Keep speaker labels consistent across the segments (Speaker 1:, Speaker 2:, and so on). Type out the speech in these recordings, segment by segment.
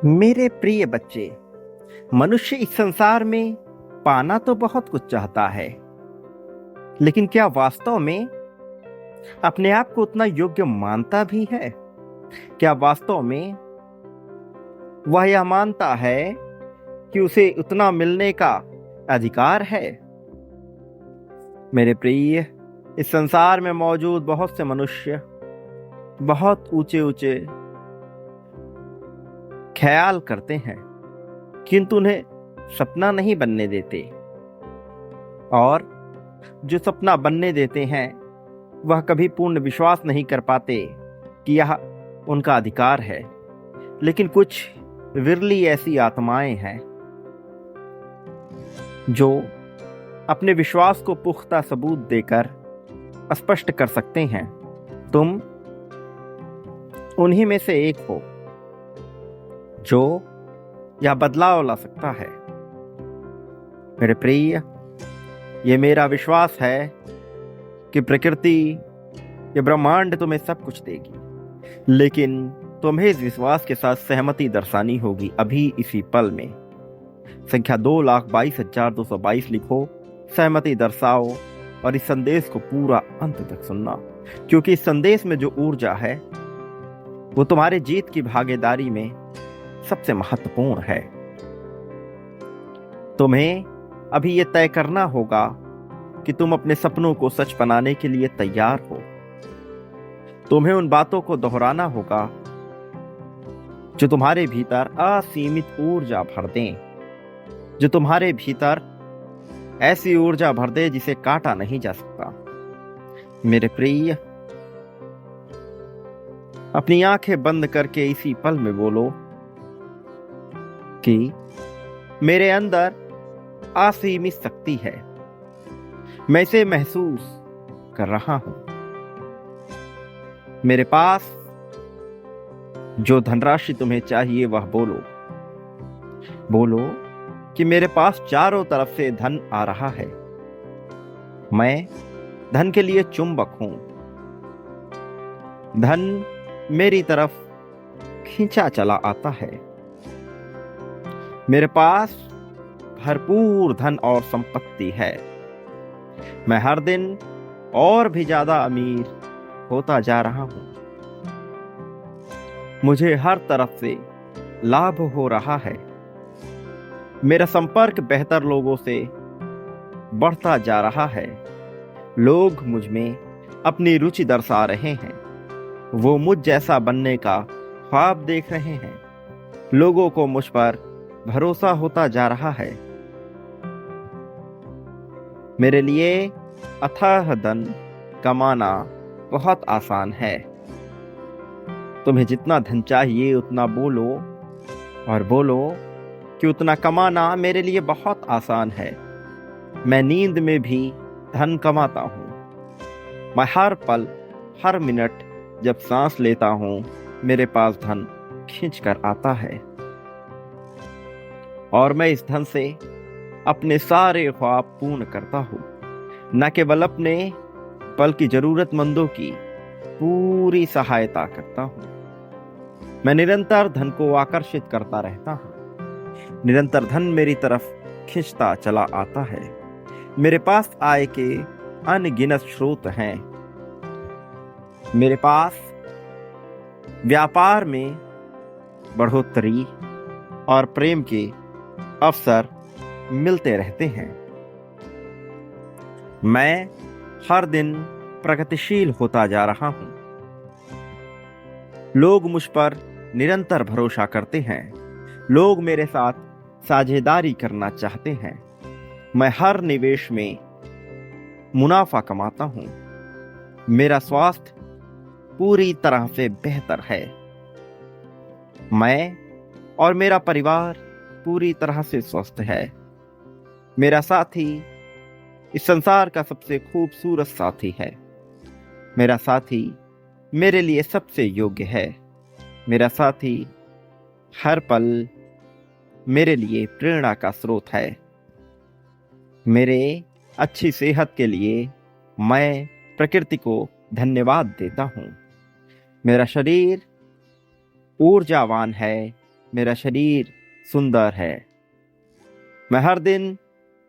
Speaker 1: मेरे प्रिय बच्चे, मनुष्य इस संसार में पाना तो बहुत कुछ चाहता है, लेकिन क्या वास्तव में अपने आप को उतना योग्य मानता भी है? क्या वास्तव में वह यह मानता है कि उसे उतना मिलने का अधिकार है? मेरे प्रिय, इस संसार में मौजूद बहुत से मनुष्य बहुत ऊंचे ऊंचे ख्याल करते हैं, किंतु उन्हें सपना नहीं बनने देते, और जो सपना बनने देते हैं वह कभी पूर्ण विश्वास नहीं कर पाते कि यह उनका अधिकार है। लेकिन कुछ विरली ऐसी आत्माएं हैं जो अपने विश्वास को पुख्ता सबूत देकर स्पष्ट कर सकते हैं। तुम उन्हीं में से एक हो जो यह बदलाव ला सकता है। मेरे प्रिय, ये मेरा विश्वास है कि प्रकृति, ये ब्रह्मांड तुम्हें सब कुछ देगी, लेकिन तुम्हें इस विश्वास के साथ सहमति दर्शानी होगी अभी इसी पल में। संख्या 2,22,222 लिखो, सहमति दर्शाओ और इस संदेश को पूरा अंत तक सुनना, क्योंकि इस संदेश में जो ऊर्जा है वो तुम्हारे जीत की भागीदारी में सबसे महत्वपूर्ण है। तुम्हें अभी ये तय करना होगा कि तुम अपने सपनों को सच बनाने के लिए तैयार हो। तुम्हें उन बातों को दोहराना होगा जो तुम्हारे भीतर असीमित ऊर्जा भर दें, जो तुम्हारे भीतर ऐसी ऊर्जा भर दे जिसे काटा नहीं जा सकता। मेरे प्रिय, अपनी आंखें बंद करके इसी पल में बोलो कि मेरे अंदर असीमित शक्ति है, मैं इसे महसूस कर रहा हूं। मेरे पास जो धनराशि तुम्हें चाहिए वह बोलो कि मेरे पास चारों तरफ से धन आ रहा है। मैं धन के लिए चुंबक हूं, धन मेरी तरफ खींचा चला आता है। मेरे पास भरपूर धन और संपत्ति है। मैं हर दिन और भी ज्यादा अमीर होता जा रहा हूं। मुझे हर तरफ से लाभ हो रहा है। मेरा संपर्क बेहतर लोगों से बढ़ता जा रहा है। लोग मुझ में अपनी रुचि दर्शा रहे हैं। वो मुझ जैसा बनने का ख्वाब देख रहे हैं। लोगों को मुझ पर भरोसा होता जा रहा है। मेरे लिए अथाह धन कमाना बहुत आसान है। तुम्हें जितना धन चाहिए उतना बोलो, और बोलो कि उतना कमाना मेरे लिए बहुत आसान है। मैं नींद में भी धन कमाता हूँ। मैं हर पल, हर मिनट जब सांस लेता हूँ, मेरे पास धन खींच कर आता है, और मैं इस धन से अपने सारे ख्वाब पूर्ण करता हूँ। न केवल अपने, बल्कि जरूरतमंदों की पूरी सहायता करता हूँ। मैं निरंतर धन को आकर्षित करता रहता हूँ। निरंतर धन मेरी तरफ खींचता चला आता है। मेरे पास आय के अनगिनत स्रोत हैं। मेरे पास व्यापार में बढ़ोतरी और प्रेम के अवसर मिलते रहते हैं। मैं हर दिन प्रगतिशील होता जा रहा हूं। लोग मुझ पर निरंतर भरोसा करते हैं। लोग मेरे साथ साझेदारी करना चाहते हैं। मैं हर निवेश में मुनाफा कमाता हूं। मेरा स्वास्थ्य पूरी तरह से बेहतर है। मैं और मेरा परिवार पूरी तरह से स्वस्थ है। मेरा साथी इस संसार का सबसे खूबसूरत साथी है। मेरा साथी मेरे लिए सबसे योग्य है। मेरा साथी हर पल मेरे लिए प्रेरणा का स्रोत है। मेरे अच्छी सेहत के लिए मैं प्रकृति को धन्यवाद देता हूँ। मेरा शरीर ऊर्जावान है मेरा शरीर सुंदर है। मैं हर दिन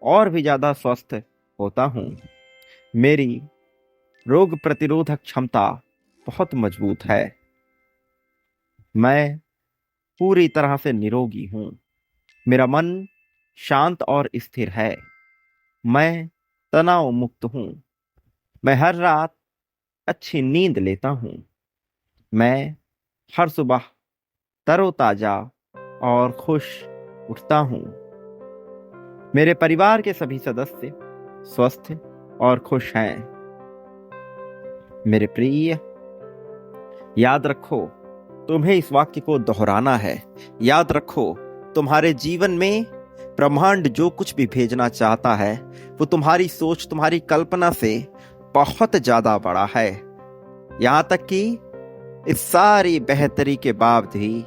Speaker 1: और भी ज्यादा स्वस्थ होता हूँ। मेरी रोग प्रतिरोधक क्षमता बहुत मजबूत है। मैं पूरी तरह से निरोगी हूँ। मेरा मन शांत और स्थिर है। मैं तनाव मुक्त हूँ। मैं हर रात अच्छी नींद लेता हूँ। मैं हर सुबह तरोताजा और खुश उठता हूँ। मेरे परिवार के सभी सदस्य स्वस्थ और खुश हैं। मेरे प्रिय, याद रखो, तुम्हें इस वाक्य को दोहराना है। याद रखो, तुम्हारे जीवन में ब्रह्मांड जो कुछ भी भेजना चाहता है वो तुम्हारी सोच, तुम्हारी कल्पना से बहुत ज्यादा बड़ा है। यहां तक कि इस सारी बेहतरी के बावजूद भी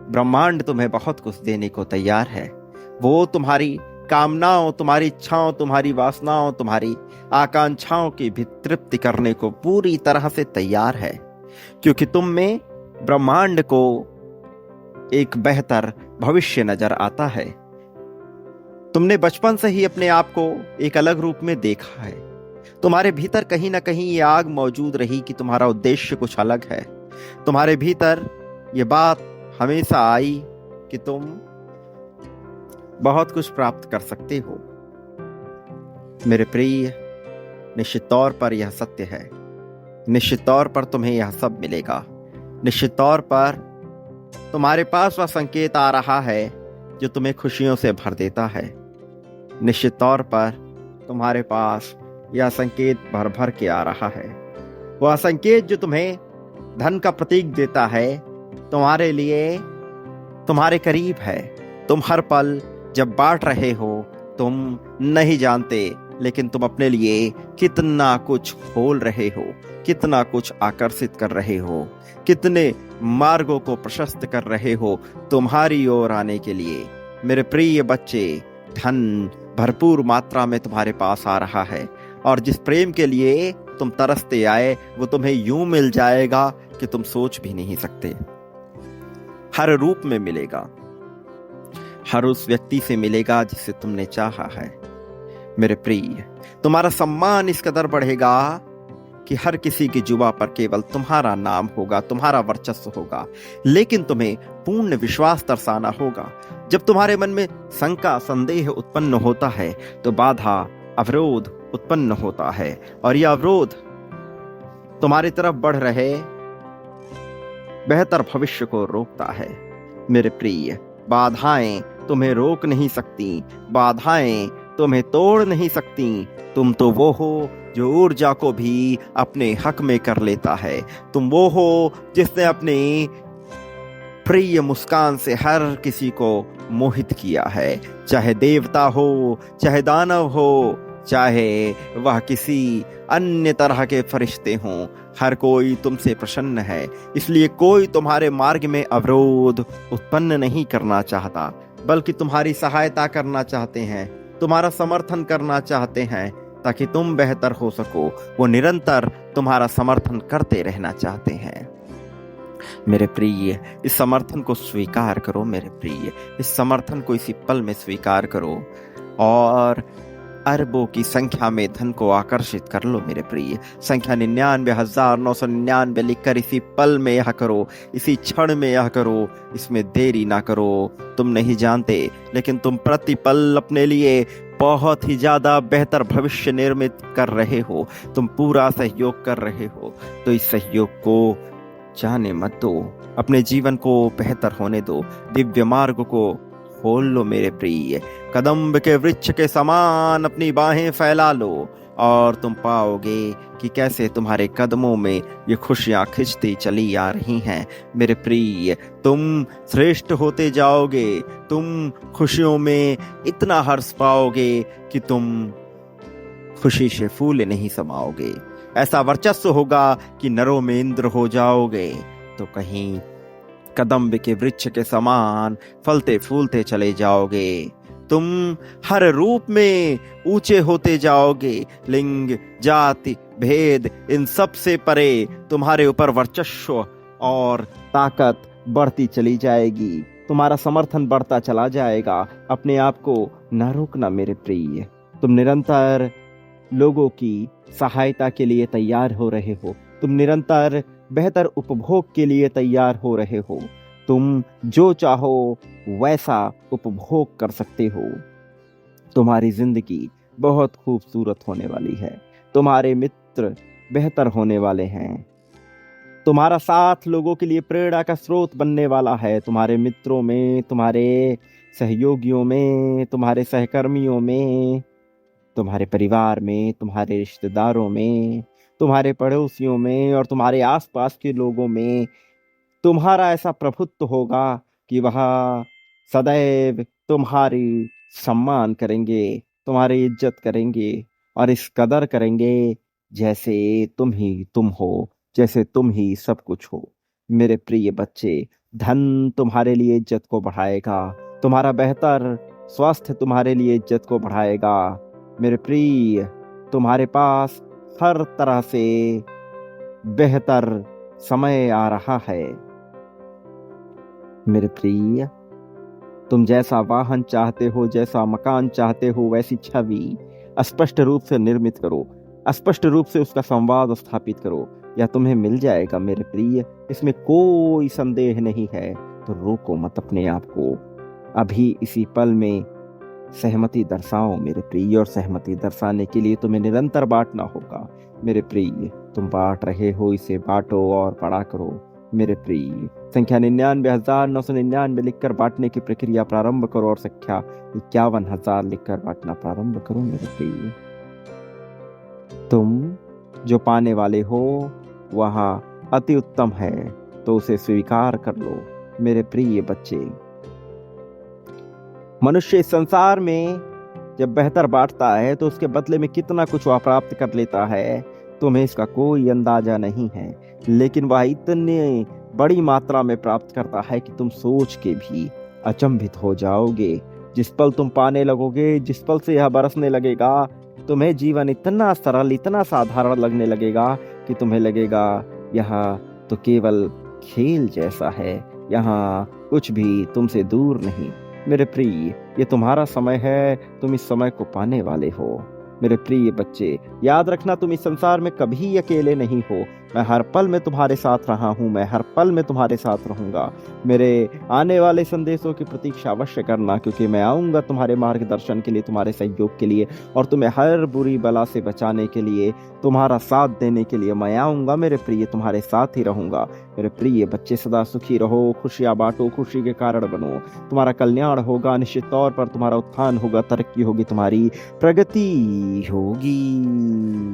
Speaker 1: ब्रह्मांड तुम्हें बहुत कुछ देने को तैयार है। वो तुम्हारी कामनाओं, तुम्हारी इच्छाओं, तुम्हारी वासनाओं, तुम्हारी आकांक्षाओं की भी तृप्ति करने को पूरी तरह से तैयार है, क्योंकि तुम में ब्रह्मांड को एक बेहतर भविष्य नजर आता है। तुमने बचपन से ही अपने आप को एक अलग रूप में देखा है। तुम्हारे भीतर कहीं ना कहीं ये आग मौजूद रही कि तुम्हारा उद्देश्य कुछ अलग है। तुम्हारे भीतर ये बात हमेशा आई कि तुम बहुत कुछ प्राप्त कर सकते हो। मेरे प्रिय, निश्चित तौर पर यह सत्य है। निश्चित तौर पर तुम्हें यह सब मिलेगा। निश्चित तौर पर तुम्हारे पास वह संकेत आ रहा है जो तुम्हें खुशियों से भर देता है। निश्चित तौर पर तुम्हारे पास यह संकेत भर भर के आ रहा है। वह संकेत जो तुम्हें धन का प्रतीक देता है, तुम्हारे लिए तुम्हारे करीब है। तुम हर पल जब बांट रहे हो, तुम नहीं जानते, लेकिन तुम अपने लिए कितना कुछ खोल रहे हो, कितना कुछ आकर्षित कर रहे हो, कितने मार्गों को प्रशस्त कर रहे हो तुम्हारी ओर आने के लिए। मेरे प्रिय बच्चे, धन भरपूर मात्रा में तुम्हारे पास आ रहा है, और जिस प्रेम के लिए तुम तरसते आए वो तुम्हें यूं मिल जाएगा कि तुम सोच भी नहीं सकते। हर रूप में मिलेगा, हर उस व्यक्ति से मिलेगा जिसे तुमने चाहा है। मेरे प्रिय, तुम्हारा सम्मान इस कदर बढ़ेगा कि हर किसी की जुबा पर केवल तुम्हारा नाम होगा, तुम्हारा वर्चस्व होगा। लेकिन तुम्हें पूर्ण विश्वास दर्शाना होगा। जब तुम्हारे मन में शंका, संदेह उत्पन्न होता है तो बाधा, अवरोध उत्पन्न होता है, और यह अवरोध तुम्हारी तरफ बढ़ रहे बेहतर भविष्य को रोकता है। मेरे प्रिय, बाधाएं तुम्हें रोक नहीं सकती, बाधाएं तुम्हें तोड़ नहीं सकती। तुम तो वो हो जो ऊर्जा को भी अपने हक में कर लेता है। तुम वो हो जिसने अपनी प्रिय मुस्कान से हर किसी को मोहित किया है, चाहे देवता हो, चाहे दानव हो, चाहे वह किसी अन्य तरह के फरिश्ते हों। हर कोई तुमसे प्रसन्न है, इसलिए कोई तुम्हारे मार्ग में अवरोध उत्पन्न नहीं करना चाहता, बल्कि तुम्हारी सहायता करना चाहते हैं, तुम्हारा समर्थन करना चाहते हैं, ताकि तुम बेहतर हो सको। वो निरंतर तुम्हारा समर्थन करते रहना चाहते हैं। मेरे प्रिय, इस समर्थन को स्वीकार करो। मेरे प्रिय, इस समर्थन को इसी पल में स्वीकार करो और अरबों की संख्या में धन को आकर्षित कर लो। मेरे प्रिय, संख्या 99,999 लिखकर इसी पल में यह करो, इसी क्षण में यह करो, इसमें देरी ना करो। तुम नहीं जानते, लेकिन तुम प्रतिपल अपने लिए बहुत ही ज्यादा बेहतर भविष्य निर्मित कर रहे हो। तुम पूरा सहयोग कर रहे हो, तो इस सहयोग को जाने मत दो। अपने जीवन को बेहतर होने दो, दिव्य मार्ग को खोल लो। मेरे प्रिय, कदम्ब के वृक्ष के समान अपनी बाहें फैला लो, और तुम पाओगे कि कैसे तुम्हारे कदमों में ये खुशियां खिंचती चली आ रही हैं। मेरे प्रिय, तुम श्रेष्ठ होते जाओगे। तुम खुशियों में इतना हर्ष पाओगे कि तुम खुशी से फूल नहीं समाओगे। ऐसा वर्चस्व होगा कि नरों में इंद्र हो जाओगे। तो कहीं कदम्ब के वृक्ष के समान फलते फूलते चले जाओगे। तुम हर रूप में ऊंचे होते जाओगे। लिंग, जाति, भेद, इन सब से परे तुम्हारे ऊपर वर्चस्व और ताकत बढ़ती चली जाएगी। तुम्हारा समर्थन बढ़ता चला जाएगा। अपने आप को न रोकना मेरे प्रिय। तुम निरंतर लोगों की सहायता के लिए तैयार हो रहे हो। तुम निरंतर बेहतर उपभोग के लिए तैयार हो रहे हो। तुम जो चाहो वैसा उपभोग कर सकते हो। तुम्हारी जिंदगी बहुत खूबसूरत होने वाली है। तुम्हारे मित्र बेहतर होने वाले हैं। तुम्हारा साथ लोगों के लिए प्रेरणा का स्रोत बनने वाला है। तुम्हारे मित्रों में, तुम्हारे सहयोगियों में, तुम्हारे सहकर्मियों में, तुम्हारे परिवार में, तुम्हारे रिश्तेदारों में, तुम्हारे पड़ोसियों में और तुम्हारे आसपास के लोगों में तुम्हारा ऐसा प्रभुत्व होगा कि वह सदैव तुम्हारी सम्मान करेंगे, तुम्हारी इज्जत करेंगे और इस कदर करेंगे जैसे तुम ही तुम हो, जैसे तुम ही सब कुछ हो। मेरे प्रिय बच्चे, धन तुम्हारे लिए इज्जत को बढ़ाएगा। तुम्हारा बेहतर स्वास्थ्य तुम्हारे लिए इज्जत को बढ़ाएगा। मेरे प्रिय, तुम्हारे पास हर तरह से बेहतर समय आ रहा है। मेरे प्रिय, तुम जैसा वाहन चाहते हो, जैसा मकान चाहते हो, वैसी छवि स्पष्ट रूप से निर्मित करो। स्पष्ट रूप से उसका संवाद स्थापित करो, या तुम्हें मिल जाएगा मेरे प्रिय। इसमें कोई संदेह नहीं है। तो रोको मत अपने आप को। अभी इसी पल में सहमति दर्शाओ मेरे प्रिय, और सहमति दर्शाने के लिए तुम्हें निरंतर बांटना होगा मेरे प्रिय। तुम बांट रहे हो, इसे बांटो और बड़ा करो मेरे प्रिय। संख्या 99,999 लिखकर बांटने की प्रक्रिया प्रारंभ करो और संख्या 51,000 लिखकर बांटना प्रारंभ करो मेरे प्रिय। तुम जो पाने वाले हो वह अति उत्तम है, तो उसे स्वीकार कर लो मेरे प्रिय बच्चे। मनुष्य इस संसार में जब बेहतर बांटता है तो उसके बदले में कितना कुछ वह प्राप्त कर लेता है, तुम्हें इसका कोई अंदाजा नहीं है। लेकिन वह इतनी बड़ी मात्रा में प्राप्त करता है कि तुम सोच के भी अचंभित हो जाओगे। जिस पल तुम पाने लगोगे, जिस पल से यह बरसने लगेगा, तुम्हें जीवन इतना सरल, इतना साधारण लगने लगेगा कि तुम्हें लगेगा यह तो केवल खेल जैसा है, यहाँ कुछ भी तुमसे दूर नहीं। मेरे प्रिय, ये तुम्हारा समय है, तुम इस समय को पाने वाले हो मेरे प्रिय बच्चे। याद रखना, तुम इस संसार में कभी अकेले नहीं हो। मैं हर पल में तुम्हारे साथ रहा हूँ, मैं हर पल में तुम्हारे साथ रहूंगा। मेरे आने वाले संदेशों की प्रतीक्षा अवश्य करना, क्योंकि मैं आऊंगा तुम्हारे मार्गदर्शन के लिए, तुम्हारे सहयोग के लिए, और तुम्हें हर बुरी बला से बचाने के लिए, तुम्हारा साथ देने के लिए मैं आऊंगा मेरे प्रिय। तुम्हारे साथ ही रहूंगा मेरे प्रिय बच्चे। सदा सुखी रहो, खुशियां बांटो, खुशी के कारण बनो। तुम्हारा कल्याण होगा, निश्चित तौर पर तुम्हारा उत्थान होगा, तरक्की होगी, तुम्हारी प्रगति होगी।